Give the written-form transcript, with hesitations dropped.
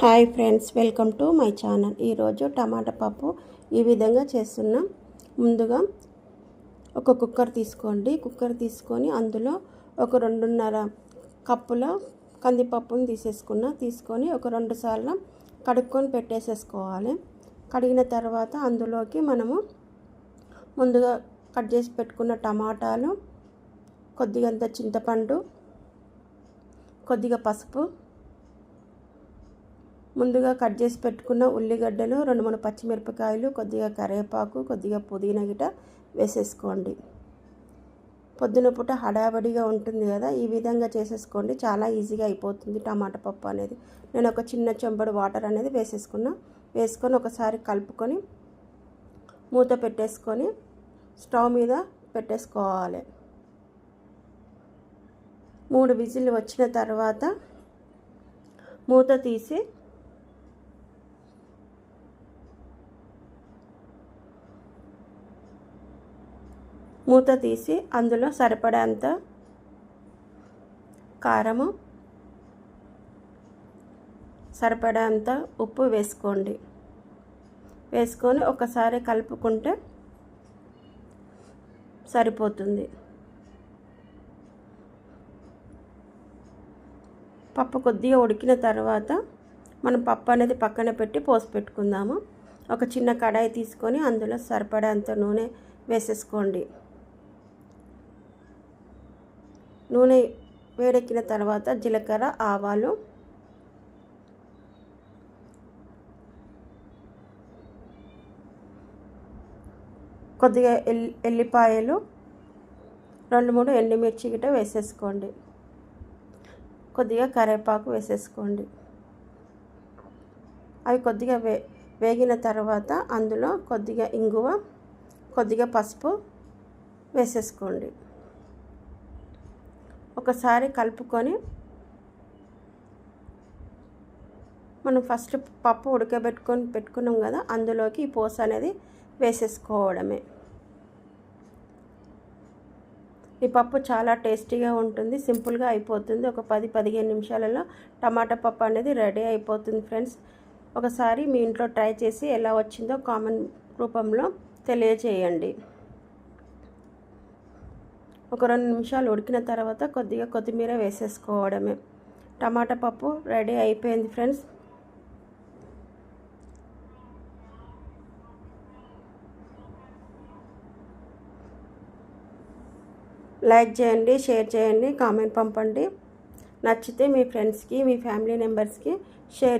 Hi friends, welcome to my channel. ఈరోజు టమాటా పప్పు ఈ విధంగా చేస్తున్నాం. ముందుగా ఒక కుక్కర్ తీసుకొని అందులో ఒక 2.5 కప్పుల కందిపప్పును తీసుకొని ఒక 2 సార్లు కడుక్కొని పెట్టేసేసుకోవాలి. కడిగిన తర్వాత అందులోకి మనము ముందుగా కట్ చేసి పెట్టుకున్న టమాటాలు, కొద్దిగంత చింతపండు, కొద్దిగా పసుపు, ముందుగా కట్ చేసి పెట్టుకున్న ఉల్లిగడ్డలు, 2-3 పచ్చిమిరపకాయలు, కొద్దిగా కరివేపాకు, కొద్దిగా పుదీనా గిట వేసేసుకోండి. పొద్దున పూట హడావడిగా ఉంటుంది కదా, ఈ విధంగా చేసేసుకోండి. చాలా ఈజీగా అయిపోతుంది టమాటా పప్పు అనేది. నేను ఒక చిన్న చెంబడు వాటర్ అనేది వేసుకొని ఒకసారి కలుపుకొని మూత పెట్టేసుకొని స్టవ్ మీద పెట్టేసుకోవాలి. 3 విజిల్ వచ్చిన తర్వాత మూత తీసి అందులో సరిపడేంత కారము, సరిపడేంత ఉప్పు వేసుకొని ఒకసారి కలుపుకుంటే సరిపోతుంది. పప్పు కొద్దిగా ఉడికిన తర్వాత మనం పప్పు అనేది పక్కన పెట్టి పోసి పెట్టుకుందాము. ఒక చిన్న కడాయి తీసుకొని అందులో సరిపడేంత నూనె వేసేసుకోండి. నూనె వేడెక్కిన తర్వాత జీలకర్ర, ఆవాలు, కొద్దిగా ఎల్లిపాయలు, 2-3 ఎండుమిర్చి గిట వేసేసుకోండి. కొద్దిగా కరివేపాకు వేసేసుకోండి. అవి కొద్దిగా వేగిన తర్వాత అందులో కొద్దిగా ఇంగువ, కొద్దిగా పసుపు వేసేసుకోండి. ఒకసారి కలుపుకొని మనం ఫస్ట్ పప్పు పెట్టుకున్నాం కదా, అందులోకి ఈ పోస అనేది వేసేసుకోవడమే. ఈ పప్పు చాలా టేస్టీగా ఉంటుంది, సింపుల్గా అయిపోతుంది. ఒక 10-15 నిమిషాలలో టమాటా పప్పు అనేది రెడీ అయిపోతుంది ఫ్రెండ్స్. ఒకసారి మీ ఇంట్లో ట్రై చేసి ఎలా వచ్చిందో కామెంట్ రూపంలో తెలియజేయండి. ఒక 2 నిమిషాలు ఉడికిన తర్వాత కొద్దిగా కొత్తిమీర వేసేసుకోవడమే. టమాటా పప్పు రెడీ అయిపోయింది ఫ్రెండ్స్. లైక్ చేయండి, షేర్ చేయండి, కామెంట్ పంపండి. నచ్చితే మీ ఫ్రెండ్స్కి, మీ ఫ్యామిలీ మెంబర్స్కి షేర్